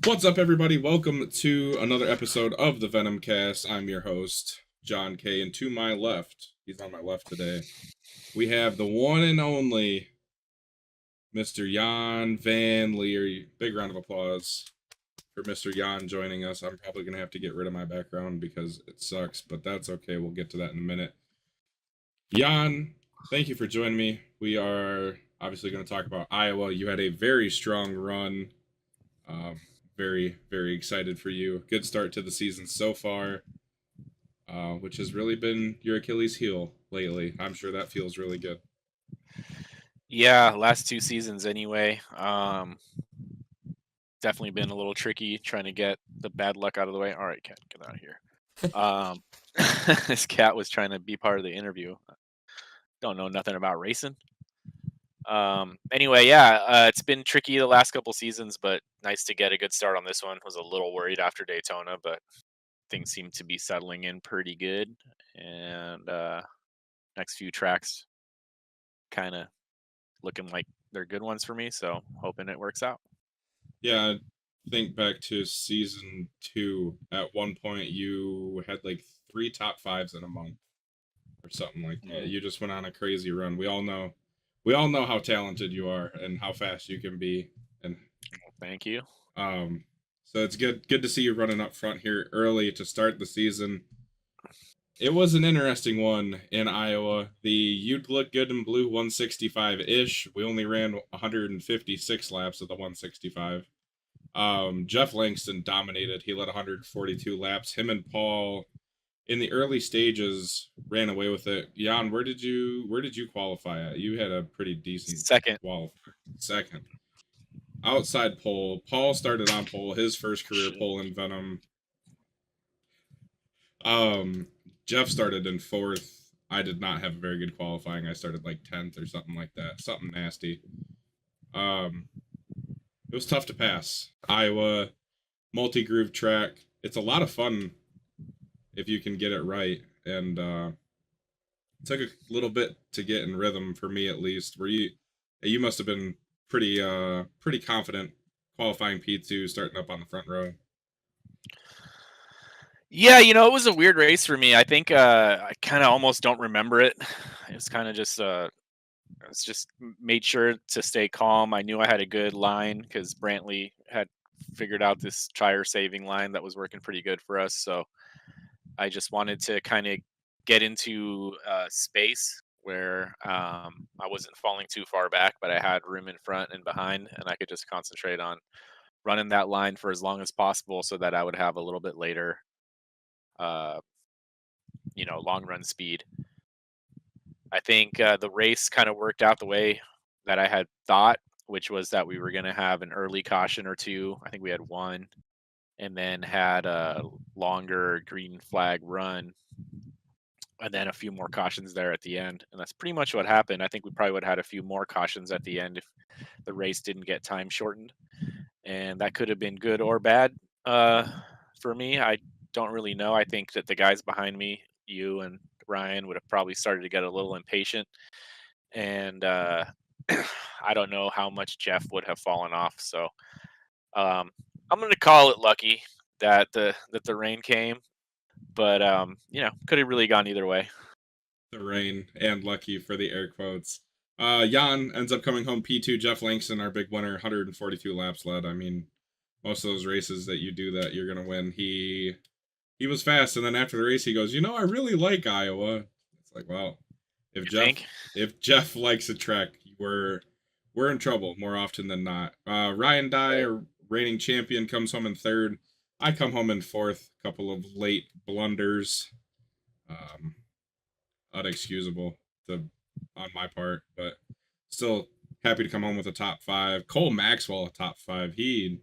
What's up, everybody? Welcome to another episode of the Venomcast. I'm your host, John K. And to my left, he's on my left today, we have the one and only Mr. Jan Van Lier. Big round of applause for Mr. Jan joining us. I'm probably going to have to get rid of my background because it sucks, but that's okay. We'll get to that in a minute. Jan, thank you for joining me. We are obviously going to talk about Iowa. You had a very strong run. Um, very excited for you. Good start to the season so far, which has really been your Achilles heel lately. I'm sure that feels really good. Yeah, last two seasons anyway. Definitely been a little tricky trying to get the bad luck out of the way. All right, cat, get out of here. Um, this cat was trying to be part of the interview. Don't know nothing about racing. Anyway, yeah, it's been tricky the last couple seasons, but nice to get a good start on this one. Was a little worried after Daytona, but things seem to be settling in pretty good. And next few tracks kind of looking like they're good ones for me. So hoping it works out. Yeah, think back to season 2. At one point, you had like 3 top 5s in a month or something like that. Mhm. You just went on a crazy run. We all know how talented you are and how fast you can be, and Thank you. um, so it's good to see you running up front here early to start the season. It was an interesting one in Iowa. The You'd Look Good in Blue 165 ish. We only ran 156 laps of the 165. Jeff Langston dominated. He led 142 laps. Him and Paul in the early stages ran away with it. Jan, where did you qualify at? You had a pretty decent Second. qualify. Second. Outside pole. Paul started on pole, his first career Shit. pole in Venom. Um, Jeff started in fourth. I did not have a very good qualifying. I started like 10th or something like that. Something nasty. Um, it was tough to pass. Iowa, multi groove track. It's a lot of fun if you can get it right. And it took a little bit to get in rhythm for me, at least. You must have been pretty confident qualifying P2, starting up on the front row. Yeah, it was a weird race for me. I think I kind of almost don't remember it. It was kind of just I was just made sure to stay calm. I knew I had a good line because Brantley had figured out this tire saving line that was working pretty good for us. So I just wanted to kind of get into space where I wasn't falling too far back, but I had room in front and behind, and I could just concentrate on running that line for as long as possible so that I would have a little bit later, uh, long run speed. I think the race kind of worked out the way that I had thought, which was that we were going to have an early caution or two. I think we had one, and then had a longer green flag run, and then a few more cautions there at the end. And that's pretty much what happened. I think we probably would have had a few more cautions at the end if the race didn't get time shortened. And that could have been good or bad uh, for me. I don't really know. I think that the guys behind me, you and Ryan, would have probably started to get a little impatient, and I don't know how much Jeff would have fallen off. So um, I'm going to call it lucky that the rain came, but could have really gone either way. The rain and lucky for the air quotes. Jan ends up coming home P2. Jeff Langston, our big winner, 142 laps led. I mean, most of those races that you do that, you're gonna win. He was fast, and then after the race, he goes, I really like Iowa. It's like, well, if You Jeff think? if Jeff likes a track, we're in trouble more often than not. Ryan Dye, reigning champion, comes home in third. I come home in fourth. A couple of late blunders. Um, Unexcusable to on my part, but still happy to come home with a top 5. Cole Maxwell, a top 5. He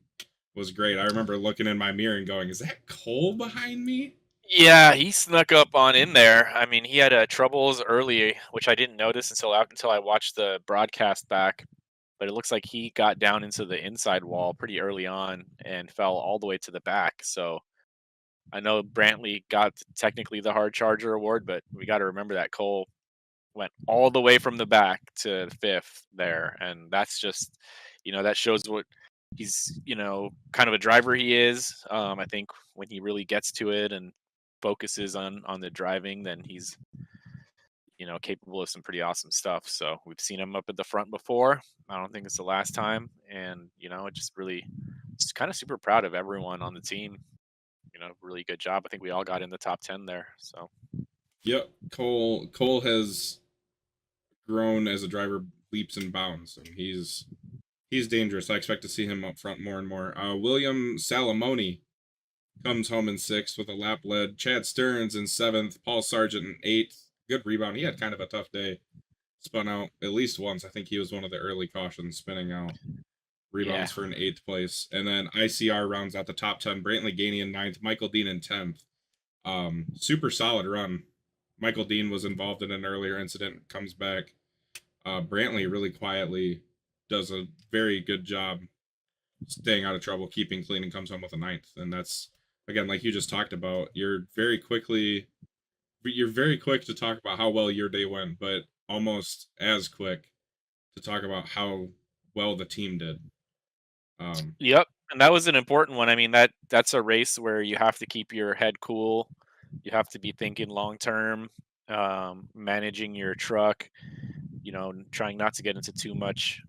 was great. I remember looking in my mirror and going, "Is that Cole behind me?" Yeah, he snuck up on in there. I mean, he had troubles early, which I didn't notice until I watched the broadcast back. But it looks like he got down into the inside wall pretty early on and fell all the way to the back. So I know Brantley got technically the hard charger award, but we got to remember that Cole went all the way from the back to fifth there, and that's just, that shows he's kind of a driver he is. I think when he really gets to it and focuses on the driving, then he's capable of some pretty awesome stuff. So we've seen him up at the front before. I don't think it's the last time, and it just really, just kind of super proud of everyone on the team. Really good job. I think we all got in the top 10 there. So Yep, Cole has grown as a driver leaps and bounds, and he's dangerous. I expect to see him up front more and more. William Salamone comes home in sixth with a lap led. Chad Stearns in seventh. Paul Sargent in eighth. Good rebound. He had kind of a tough day. Spun out at least once. I think he was one of the early cautions spinning out. yeah, Rebounds for an eighth place. And then ICR rounds out the top 10. Brantley Gainey in ninth. Michael Dean in 10th. Super solid run. Michael Dean was involved in an earlier incident, comes back. Brantley really quietly does a very good job staying out of trouble, keeping clean, and comes home with a ninth. And that's, again, like you just talked about, you're very quick to talk about how well your day went, but almost as quick to talk about how well the team did. yep. And that was an important one. I mean, that's a race where you have to keep your head cool. You have to be thinking long term, managing your truck, trying not to get into too much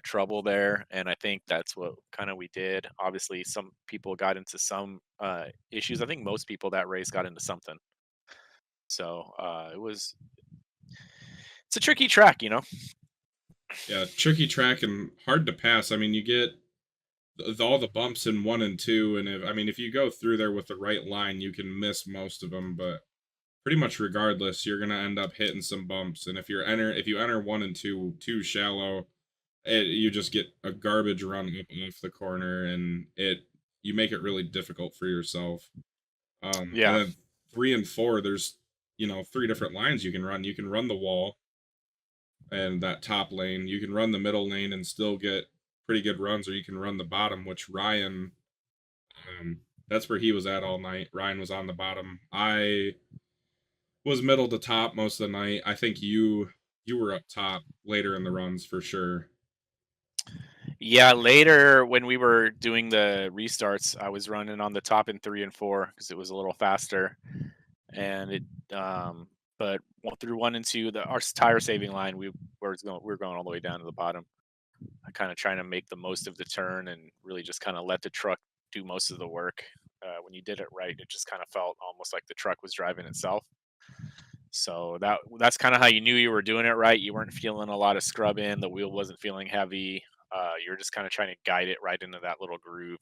trouble there. And I think that's what kind of we did. Obviously, some people got into some issues. I think most people that race got into something. So it's a tricky track. Yeah, tricky track and hard to pass. I mean, you get all the bumps in 1 and 2, and if you go through there with the right line, you can miss most of them, but pretty much regardless, you're gonna end up hitting some bumps. And if you enter 1 and 2 too shallow, you just get a garbage run up off the corner, and you make it really difficult for yourself. And Yeah. then 3 and 4, there's 3 different lines you can run. You can run the wall and that top lane. You can run the middle lane and still get pretty good runs, or you can run the bottom, which Ryan, that's where he was at all night. Ryan was on the bottom. I was middle to top most of the night. I think you were up top later in the runs for sure. Yeah, later when we were doing the restarts, I was running on the top in 3 and 4 because it was a little faster. And but through 1 and 2, our tire saving line, we were going all the way down to the bottom. I kind of trying to make the most of the turn and really just kind of let the truck do most of the work. When you did it right, it just kind of felt almost like the truck was driving itself. So that's kind of how you knew you were doing it right. You weren't feeling a lot of scrub in. The wheel wasn't feeling heavy. You're just kind of trying to guide it right into that little groove.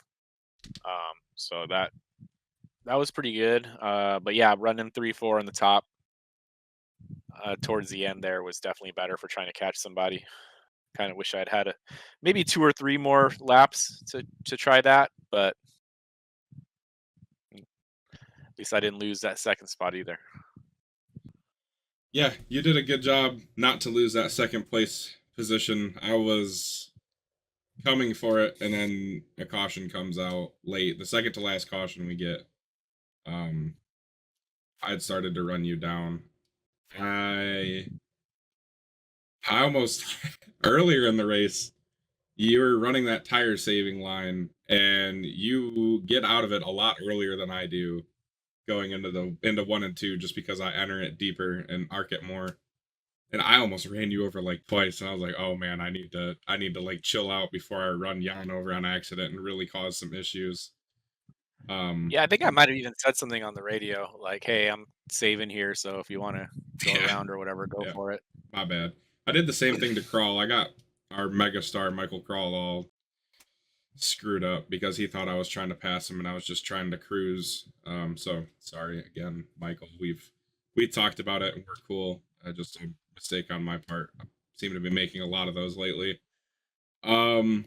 So that was pretty good. But yeah, running 3-4 on the top towards the end there was definitely better for trying to catch somebody. Kind of wish I'd had maybe 2 or 3 more laps to try that, but at least I didn't lose that second spot either. Yeah, you did a good job not to lose that second place position. I was coming for it, and then a caution comes out late. The second to last caution we get, um, I'd started to run you down. I almost earlier in the race, you were running that tire saving line, and you get out of it a lot earlier than I do, going into 1 and 2, just because I enter it deeper and arc it more. And I almost ran you over like twice, and I was like, "Oh man, I need to like chill out before I run Jan over on accident and really cause some issues." Yeah, I think I might have even said something on the radio like, "Hey, I'm saving here, so if you want to go Yeah, around or whatever, go yeah, for it." my bad. I did the same thing to Crawl. I got our megastar Michael Crawl all screwed up because he thought I was trying to pass him and I was just trying to cruise. So sorry again, Michael. We talked about it and we're cool. Just a mistake on my part. I seem to be making a lot of those lately. Um,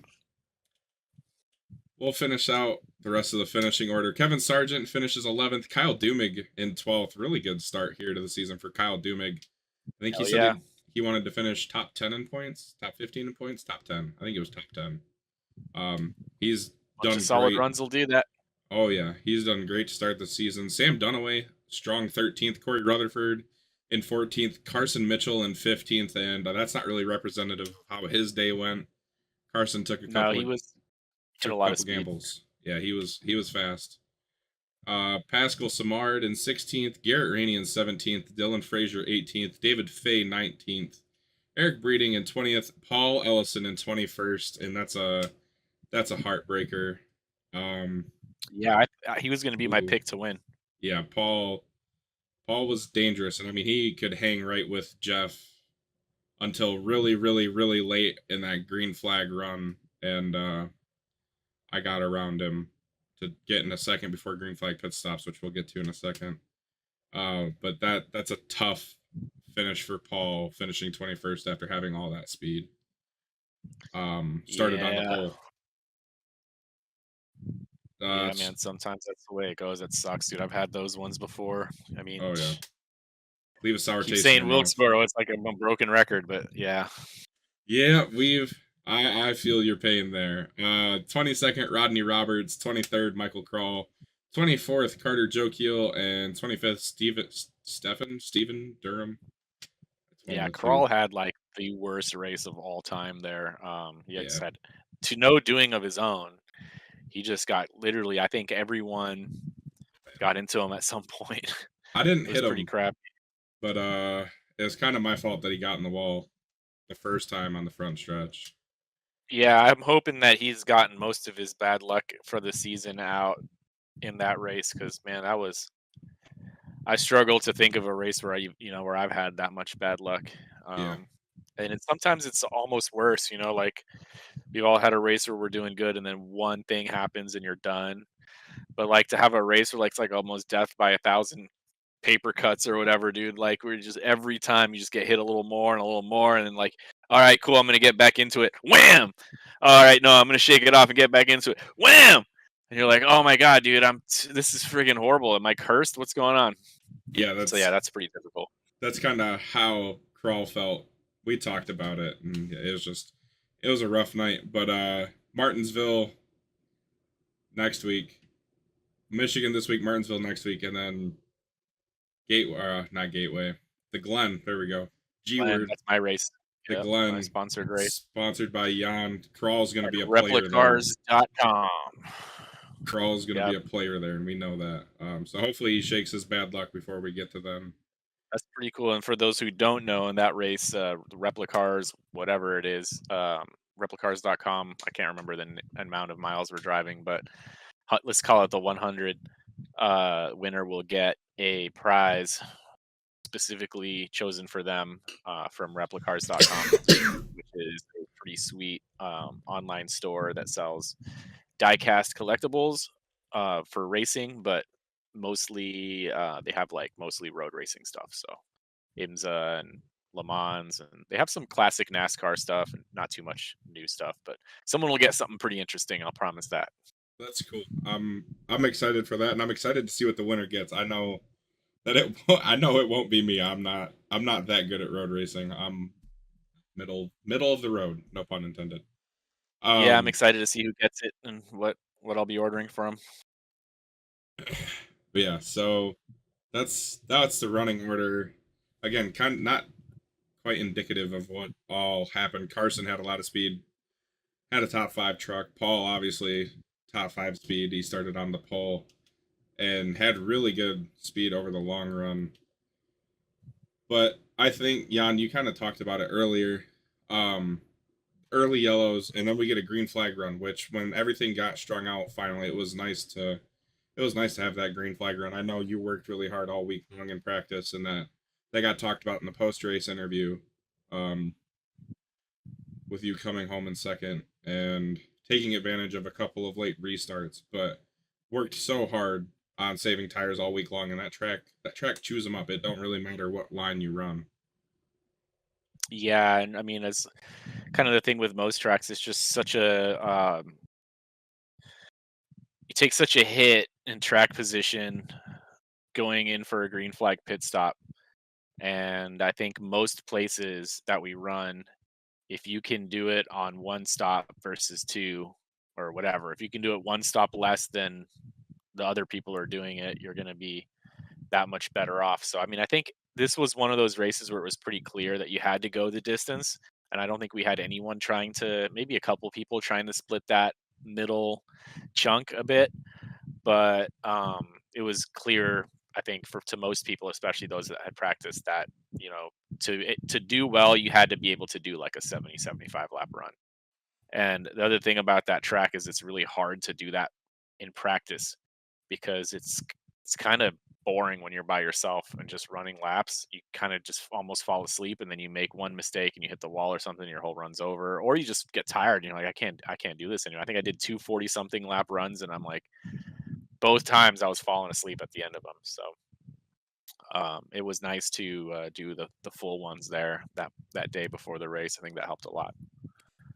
we'll finish out the rest of the finishing order. Kevin Sargent finishes 11th. Kyle Dumig in 12th. Really good start here to the season for Kyle Dumig. I think he Hell said yeah. he wanted to finish top 10 in points, top 15 in points, top 10. I think it was top 10. He's Bunch of done solid great. runs will do that. Oh yeah, he's done great to start the season. Sam Dunaway, strong 13th. Corey Rutherford in 14th. Carson Mitchell in 15th, and that's not really representative of how his day went. Carson took a No, couple he of was Had a took a lot of couple speed. gambles. Yeah, he was fast. Pascal Samard in 16th, Garrett Rainey in 17th, Dylan Frazier 18th, David Fay 19th, Eric Breeding in 20th, Paul Ellison in 21st, and that's a heartbreaker. Um, Yeah, he was going to be my ooh, pick to win. yeah, Paul was dangerous, and I mean he could hang right with Jeff until really, really, really late in that green flag run, and I got around him to get in a second before green flag pit stops, which we'll get to in a second. But that's a tough finish for Paul, finishing 21st after having all that speed. Started on the Yeah, pole. yeah, man. Sometimes that's the way it goes. It sucks, dude. I've had those ones before. I mean, Oh yeah, leave a sour keep taste in saying your mouth. Wilkesboro, it's like a broken record, but yeah. Yeah, I feel your pain there. 22nd Rodney Roberts, 23rd Michael Crawl, 24th Carter Jokiel, and 25th Stephen Durham. It's one of Yeah, the two. Crawl had like the worst race of all time there. He had Yeah, just had to no doing of his own. He just got literally, I think everyone got into him at some point. I didn't It was hit pretty him, crap. but it was kind of my fault that he got in the wall the first time on the front stretch. Yeah, I'm hoping that he's gotten most of his bad luck for the season out in that race because man, that was I struggle to think of a race where where I've had that much bad luck. Yeah, Um, and sometimes it's almost worse, like we've all had a race where we're doing good and then one thing happens and you're done. But like to have a race where like it's like almost death by 1,000 paper cuts or whatever, dude. Like we're just every time you just get hit a little more and a little more, and then like, all right, cool, I'm gonna get back into it. Wham! All right, no, I'm gonna shake it off and get back into it. Wham! And you're like, oh my god, dude, this is friggin' horrible. Am I cursed? What's going on? yeah. So yeah, that's pretty difficult. That's kind of how Crawl felt. We talked about it, and it was a rough night. But Martinsville next week, Michigan this week, Martinsville next week, and then not Gateway, the Glen. There we go. G And word, that's my race. the Yep, my Glen, sponsored race sponsored by Jan. Crawl's going to at be a player there. replicars.com. Crawl's going to be Yep, a player there, and we know that. So hopefully he shakes his bad luck before we get to them. that's pretty cool. And for those who don't know, in that race, replicars, whatever it is, replicars.com, I can't remember the amount of miles we're driving, but let's call it the 100 winner will get a prize specifically chosen for them from replicars.com, which is a pretty sweet online store that sells die-cast collectibles for racing, but mostly they have like mostly road racing stuff. So IMSA and Le Mans, and they have some classic NASCAR stuff and not too much new stuff. But someone will get something pretty interesting. I'll promise that. That's cool. I'm excited for that, and I'm excited to see what the winner gets. I know it won't be me. I'm not that good at road racing. I'm middle of the road, no pun intended. Yeah, I'm Um excited to see who gets it and what I'll be ordering from. but yeah, so that's the running order. Again, kind of not quite indicative of what all happened. Carson had a lot of speed, had a top 5 truck. Paul obviously top 5 speed. He started on the pole and had really good speed over the long run. But I think Jan, you kind of talked about it earlier. Um, Early yellows, and then we get a green flag run. Which, when everything got strung out, finally, it was nice to have that green flag run. I know you worked really hard all week long in practice, and that got talked about in the post race interview, um, with you coming home in second and taking advantage of a couple of late restarts, but worked so hard on saving tires all week long. And that track chews them up. It don't really matter what line you run. Yeah, and I mean, it's kind of the thing with most tracks. It's just such a you take such a hit in track position going in for a green flag pit stop. And I think most places that we run, if you can do it on one stop versus two or whatever, if you can do it one stop less than the other people are doing it, you're going to be that much better off. So, I mean, I think this was one of those races where it was pretty clear that you had to go the distance. And I don't think we had anyone trying to, maybe a couple people trying to split that middle chunk a bit, but it was clear, I think, to most people, especially those that had practiced, that to do well, you had to be able to do like a 70-75 lap run. And the other thing about that track is it's really hard to do that in practice because it's kind of boring when you're by yourself and just running laps. You kind of just almost fall asleep, and then you make one mistake and you hit the wall or something, your whole run's over, or you just get tired. Like, I can't do this anymore. I think I did 240 something lap runs, and I'm like, both times I was falling asleep at the end of them. So it was nice to do the full ones there that day before the race. I think that helped a lot.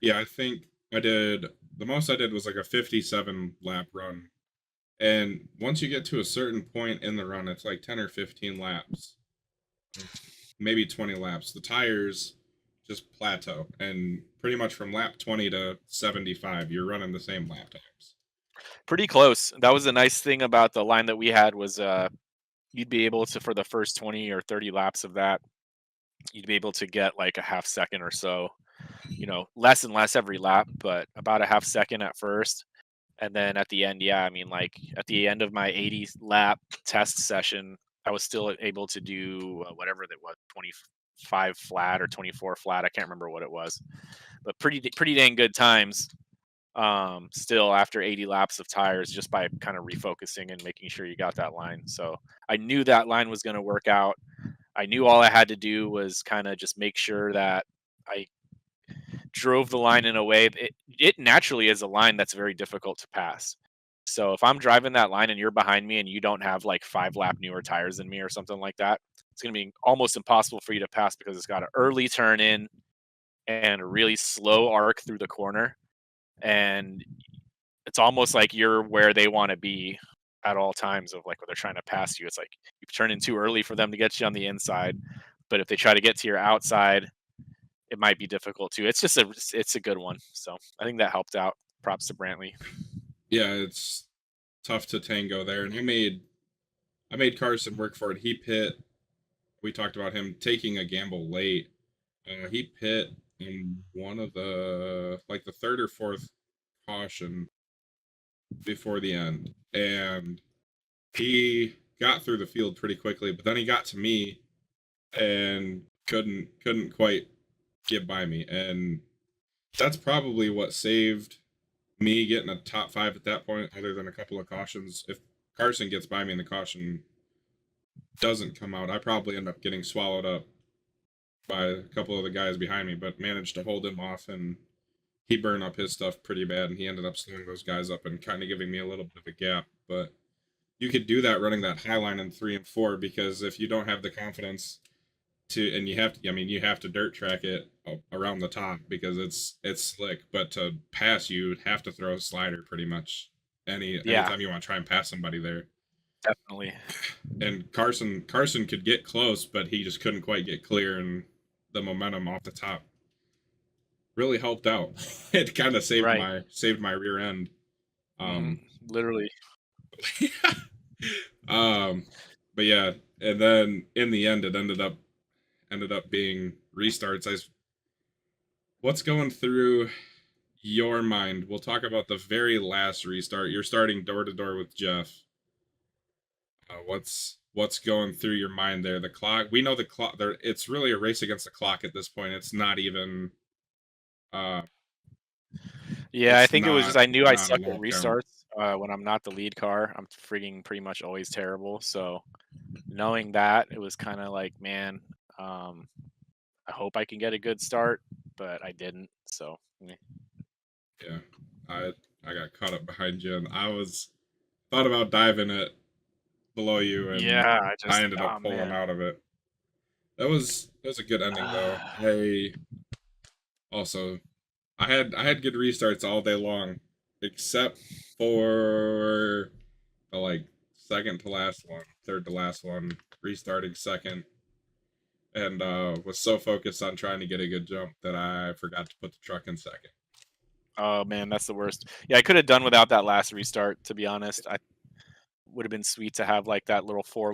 Yeah, I think the most I did was like a 57 lap run. And once you get to a certain point in the run, it's like 10 or 15 laps, maybe 20 laps. The tires just plateau. And pretty much from lap 20 to 75, you're running the same lap times. Pretty close. That was the nice thing about the line that we had was you'd be able to, for the first 20 or 30 laps of that, you'd be able to get like a half second or so, less and less every lap, but about a half second at first. And then at the end, yeah, I mean, like at the end of my 80 lap test session, I was still able to do whatever that was, 25 flat or 24 flat. I can't remember what it was, but pretty dang good times. Still after 80 laps of tires, just by kind of refocusing and making sure you got that line. So I knew that line was going to work out. I knew all I had to do was kind of just make sure that I drove the line in a way it naturally is a line that's very difficult to pass. So if I'm driving that line and you're behind me and you don't have like 5 lap newer tires than me or something like that, it's going to be almost impossible for you to pass because it's got an early turn in and a really slow arc through the corner. And it's almost like you're where they want to be at all times of like when they're trying to pass you. It's like you turn in too early for them to get you on the inside. But if they try to get to your outside, it might be difficult too. It's a good one. So I think that helped out. Props to Brantley. Yeah, it's tough to tango there. And I made Carson work for it. He pit. We talked about him taking a gamble late. He pit in one of the third or fourth caution before the end, and he got through the field pretty quickly. But then he got to me and couldn't quite get by me, and that's probably what saved me getting a top 5 at that point, other than a couple of cautions. If Carson gets by me and the caution doesn't come out, I probably end up getting swallowed up by a couple of the guys behind me, but managed to hold him off, and he burned up his stuff pretty bad, and he ended up slowing those guys up and kind of giving me a little bit of a gap. But you could do that running that high line in 3 and 4, because if you don't have the confidence to, and you have to, I mean, you have to dirt track it around the top because it's slick, but to pass, you have to throw a slider pretty much anytime you want to try and pass somebody there. Definitely. And Carson could get close, but he just couldn't quite get clear, and the momentum off the top really helped out. It kind of saved my rear end. Literally. But yeah, and then in the end, it ended up being restarts. What's going through your mind? We'll talk about the very last restart. You're starting door to door with Jeff. What's going through your mind there? The clock. We know the clock. It's really a race against the clock at this point. It's not even. Yeah, I think it was just I knew I suck at restarts when I'm not the lead car. I'm freaking pretty much always terrible. So knowing that, it was kind of like, man, I hope I can get a good start, but I didn't. So yeah, I got caught up behind you, and thought about diving it below you, and I ended up pulling out of it. That was a good ending though. I had good restarts all day long, except for the second to last one, third to last one, restarting second, and was so focused on trying to get a good jump that I forgot to put the truck in second. Oh man, that's the worst. Yeah, I could have done without that last restart, to be honest. I would have been sweet to have like that little 4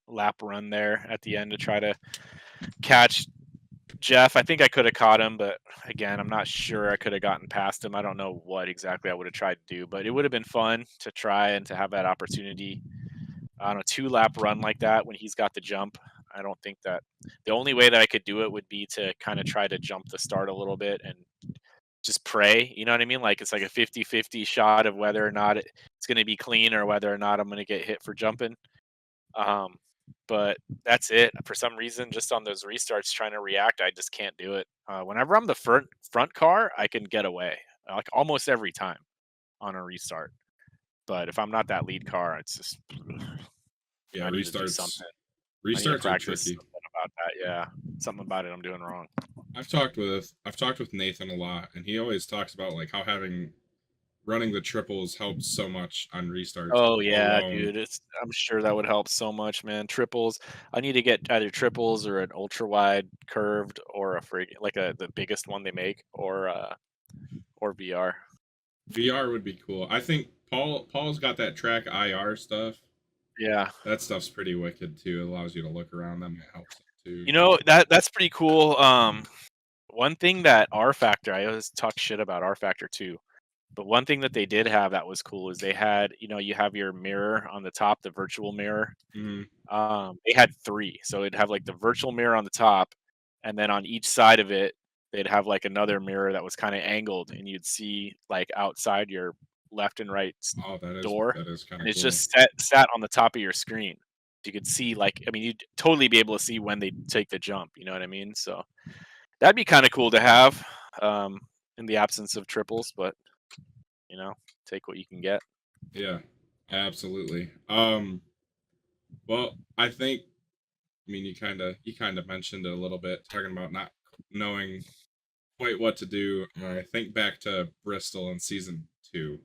lap run there at the end to try to catch Jeff, I think I could have caught him, but again, I'm not sure I could have gotten past him. I don't know what exactly I would have tried to do, but it would have been fun to try and to have that opportunity on a 2-lap run like that when he's got the jump. I don't think that the only way that I could do it would be to kind of try to jump the start a little bit and just pray. You know what I mean? Like it's like a 50-50 shot of whether or not it's going to be clean or whether or not I'm going to get hit for jumping. Um, but that's it. For some reason, just on those restarts, trying to react, I just can't do it. Whenever I'm the front car, I can get away like almost every time on a restart. But if I'm not that lead car, it's just Yeah, I need to do something. I need to restarts are practice tricky. something about that. Yeah, something about it I'm doing wrong. I've talked with Nathan a lot, and he always talks about like how having running the triples helps so much on restarts Oh yeah, alone. dude. I'm sure that would help so much, man. Triples. I need to get either triples or an ultra wide curved or a like the biggest one they make or VR. VR would be cool. I think Paul's got that track IR stuff. Yeah. That stuff's pretty wicked too. It allows you to look around them. It helps them too. You know, that's pretty cool. One thing that R Factor, I always talk shit about R Factor too. But one thing that they did have that was cool is they had, you have your mirror on the top, the virtual mirror. Mm-hmm. They had 3. So it'd have like the virtual mirror on the top, and then on each side of it, they'd have like another mirror that was kind of angled, and you'd see like outside your left and right Oh, door, that is kind and of it's cool. just sat on the top of your screen. You could see like, I mean, you'd totally be able to see when they take the jump. You know what I mean? So that'd be kind of cool to have um, in the absence of triples, but you know, take what you can get. Yeah, absolutely. Well, I mean, you kind of mentioned it a little bit, talking about not knowing quite what to do. I think back to Bristol in season 2.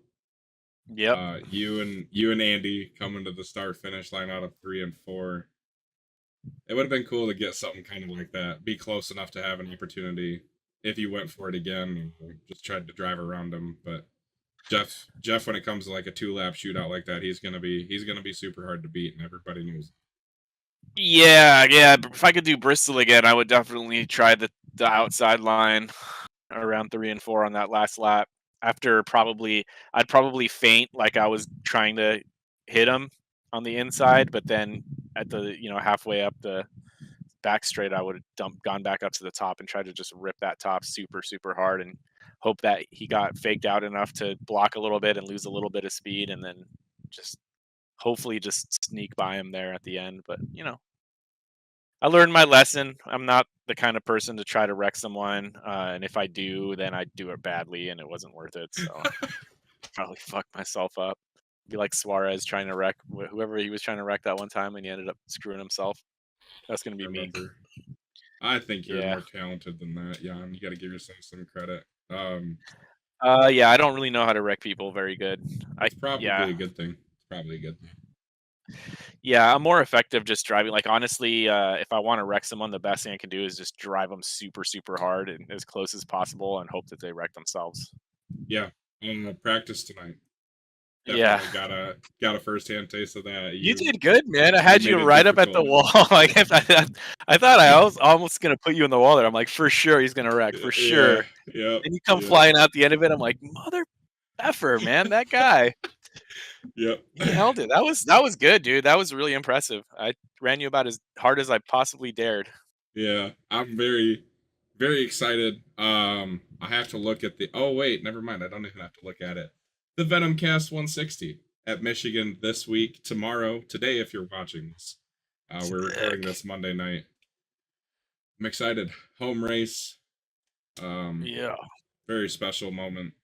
Yep. You and Andy coming to the start finish line out of 3 and 4. It would have been cool to get something kind of like that. Be close enough to have an opportunity if you went for it again, or just tried to drive around him. But Jeff, when it comes to like a 2-lap shootout like that, he's gonna be super hard to beat, and everybody knows. Yeah, yeah. If I could do Bristol again, I would definitely try the outside line around 3 and 4 on that last lap. After I'd probably faint like I was trying to hit him on the inside, but then at the halfway up the back straight, I would have gone back up to the top and tried to just rip that top super super hard and hope that he got faked out enough to block a little bit and lose a little bit of speed, and then just hopefully just sneak by him there at the end. But I learned my lesson. I'm not the kind of person to try to wreck someone, and if I do, then I do it badly, and it wasn't worth it. So probably fuck myself up. Be like Suarez trying to wreck whoever he was trying to wreck that one time, and he ended up screwing himself. That's gonna I be me. remember. I think you're Yeah. more talented than that, Jan. You got to give yourself some credit. Yeah. I don't really know how to wreck people very good. That's probably Yeah. a good thing. It's probably a good thing. Yeah. I'm more effective just driving. Like honestly, if I want to wreck someone, the best thing I can do is just drive them super super hard and as close as possible, and hope that they wreck themselves. Yeah, practice tonight. Yeah. Definitely got a first hand taste of that. You did good, man. I You had you made it right up at the difficult. wall. Like I thought I was almost gonna put you in the wall there. I'm like, for sure he's gonna wreck, for Yeah, sure. yep, And you come yep, flying out the end of it. I'm like, mother effer, man, that guy. yep. He held it. That was good, dude. That was really impressive. I ran you about as hard as I possibly dared. Yeah, I'm very, very excited. I have to look at the. Oh wait, never mind. I don't even have to look at it. The Venomcast 160 at Michigan this week, tomorrow, today. If you're watching this, we're recording Sick. this Monday night. I'm excited. Home race. Um, Yeah. very special moment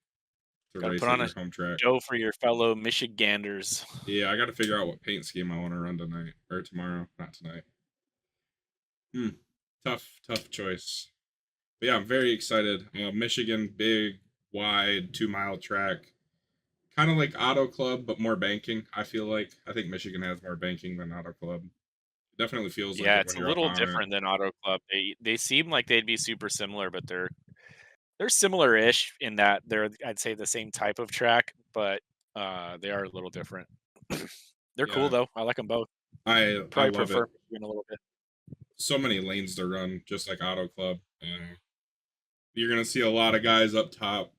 to Gotta race put at on a your home track. show for your fellow Michiganders. Yeah, I got to figure out what paint scheme I want to run tonight or tomorrow, not tonight. Tough choice. But yeah, I'm very excited. Michigan, big, wide, 2 mile track, kind of like Auto Club, but more banking. I think Michigan has more banking than Auto Club. Definitely feels like Yeah, it it's when a you're up little on it. different than Auto Club. They seem like they'd be super similar, but they're similar-ish in that they're, I'd say, the same type of track, but they are a little different. They're cool Yeah, though. I like them both. I Probably love prefer it. Michigan a little bit. So many lanes to run, just like Auto Club. You're gonna see a lot of guys up top.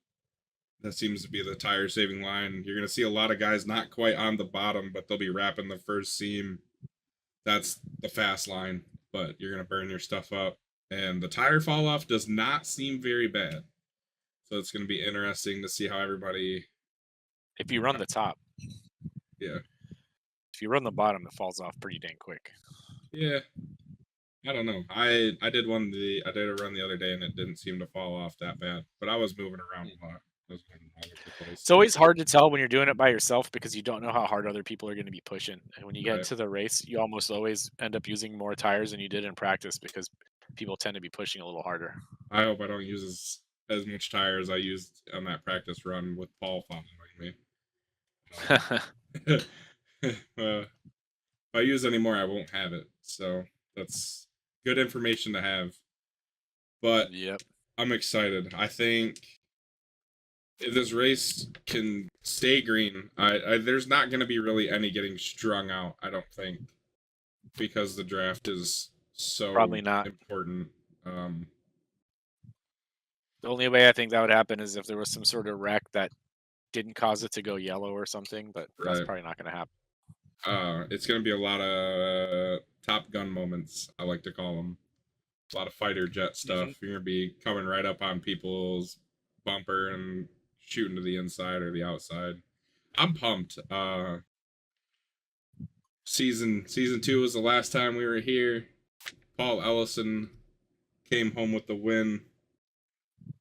That seems to be the tire saving line. You're gonna see a lot of guys not quite on the bottom, but they'll be wrapping the first seam. That's the fast line, but you're gonna burn your stuff up. And the tire fall off does not seem very bad. So it's gonna be interesting to see how everybody. If you run the top. Yeah. If you run the bottom, it falls off pretty dang quick. Yeah. I don't know. I did a run the other day and it didn't seem to fall off that bad. But I was moving around a lot. I was moving all over the place. It's always hard to tell when you're doing it by yourself because you don't know how hard other people are going to be pushing. And when you get Right. to the race, you almost always end up using more tires than you did in practice because people tend to be pushing a little harder. I hope I don't use as much tire as I used on that practice run with Paul following me. If I use any more, I won't have it. So that's good information to have. But Yep. I'm excited. I think if this race can stay green, there's not going to be really any getting strung out, I don't think, because the draft is so Probably not. important. The only way I think that would happen is if there was some sort of wreck that didn't cause it to go yellow or something, but that's Right. probably not going to happen. It's going to be a lot of Top Gun moments, I like to call them. A lot of fighter jet stuff. Mhm. You're going to be coming right up on people's bumper and shooting to the inside or the outside. I'm pumped. Season 2 was the last time we were here. Paul Ellison came home with the win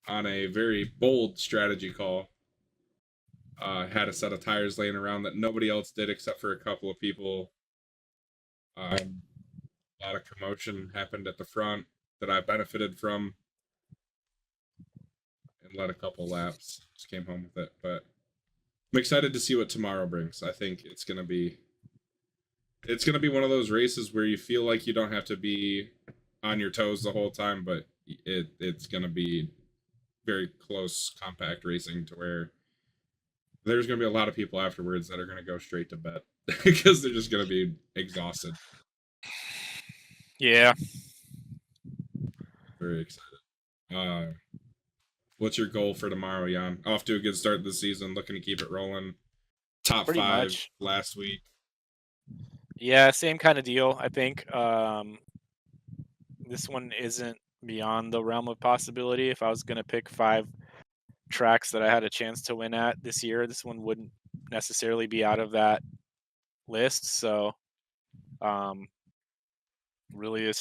on a very bold strategy call. Had a set of tires laying around that nobody else did except for a couple of people. A lot of commotion happened at the front that I benefited from and led a couple laps. Just came home with it. But I'm excited to see what tomorrow brings. I think it's gonna be one of those races where you feel like you don't have to be on your toes the whole time, but it's gonna be very close, compact racing to where there's gonna be a lot of people afterwards that are gonna go straight to bed because they're just gonna be exhausted. Yeah. Very excited. What's your goal for tomorrow, Jan? Off to a good start this season, looking to keep it rolling. Top Pretty 5 much. last week. Yeah, same kind of deal. I think this one isn't beyond the realm of possibility. If I was going to pick 5 tracks that I had a chance to win at this year, this one wouldn't necessarily be out of that list. So, really,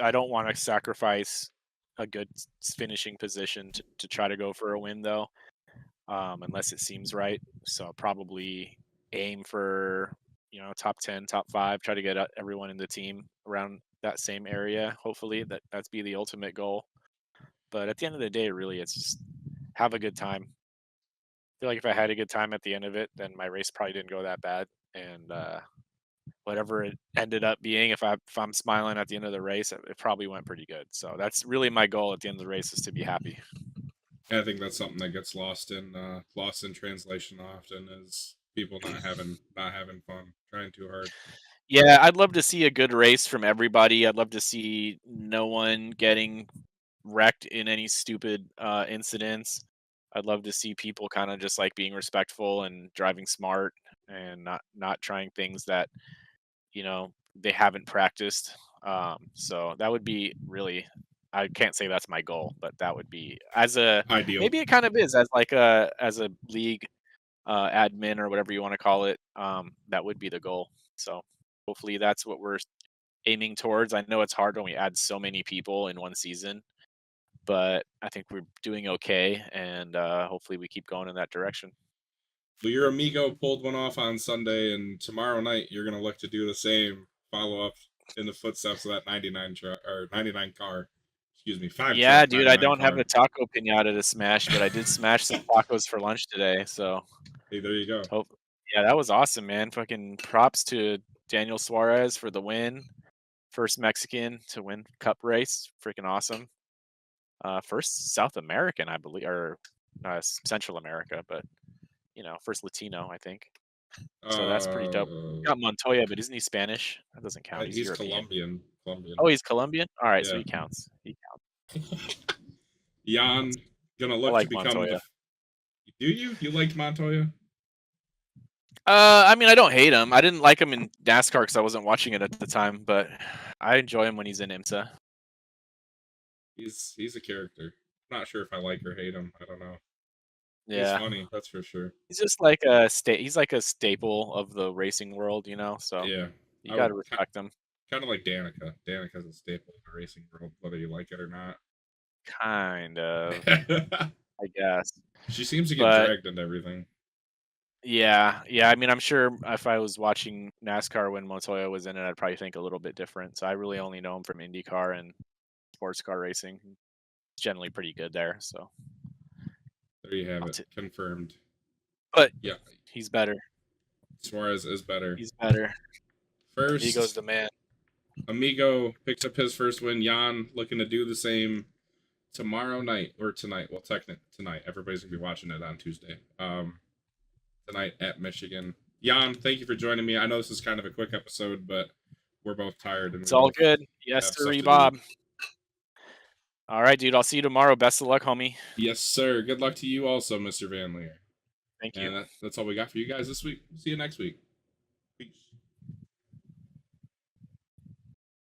I don't want to sacrifice a good finishing position to try to go for a win, though, unless it seems right. So, probably aim for top 10, top 5, try to get everyone in the team around that same area. Hopefully that's be the ultimate goal. But at the end of the day, really, it's just have a good time. I feel like if I had a good time at the end of it, then my race probably didn't go that bad. And whatever it ended up being, if I'm smiling at the end of the race, it probably went pretty good. So that's really my goal at the end of the race, is to be happy. I think that's something that gets lost in translation often, is people not having fun, trying too hard. Yeah, I'd love to see a good race from everybody. I'd love to see no one getting wrecked in any stupid incidents. I'd love to see people kind of just like being respectful and driving smart and not trying things that they haven't practiced. So that would be really, I can't say that's my goal, but that would be Ideal. maybe it kind of is as a league admin or whatever you want to call it. That would be the goal. So hopefully that's what we're aiming towards. I know it's hard when we add so many people in one season, but I think we're doing okay, and hopefully we keep going in that direction. Well, your amigo pulled one off on Sunday, and tomorrow night you're gonna look to do the same. Follow up in the footsteps of that 99 truck or 99 car. Excuse me, 5 Yeah, truck dude, I 99 don't have car. a taco pinata to smash, but I did smash some tacos for lunch today. So, Hey, there you go. yeah, that was awesome, man. Fucking props to Daniel Suarez for the win. First Mexican to win Cup race, freaking awesome. First South American, I believe, or Central America, but first Latino, I think. So that's pretty dope. Got Montoya, but isn't he Spanish? That doesn't count. He's He's European. Colombian. Oh, he's Colombian. All right, so Yeah. he counts. He counts. Jan gonna I look to like become the. Montoya. Do you? You liked Montoya? I mean, I don't hate him. I didn't like him in NASCAR because I wasn't watching it at the time, but I enjoy him when he's in IMSA. He's a character. I'm not sure if I like or hate him. I don't know. He's Yeah, funny, that's for sure. he's just like a he's like a staple of the racing world, so Yeah, you I got would to respect him. kind of like Danica. Danica's a staple of the racing world, whether you like it or not. Kind of, I guess. She seems to get But dragged into everything. yeah, yeah. I mean, I'm sure if I was watching NASCAR when Montoya was in it, I'd probably think a little bit different. So I really only know him from IndyCar and sports car racing. He's generally pretty good there. So, There you have I'll it, confirmed. but Yeah, he's better. Suarez is better. He's better. Amigo's First, the man. Amigo picks up his first win. Jan looking to do the same tomorrow night or tonight. Well, technically tonight. Everybody's gonna be watching it on Tuesday. Tonight at Michigan. Jan, thank you for joining me. I know this is kind of a quick episode, but we're both tired and It's we all both good. Yes, have sir, stuff to do. Bob. All right, dude. I'll see you tomorrow. Best of luck, homie. Yes, sir. Good luck to you also, Mr. Van Lier. Thank you. And that's all we got for you guys this week. See you next week. Peace.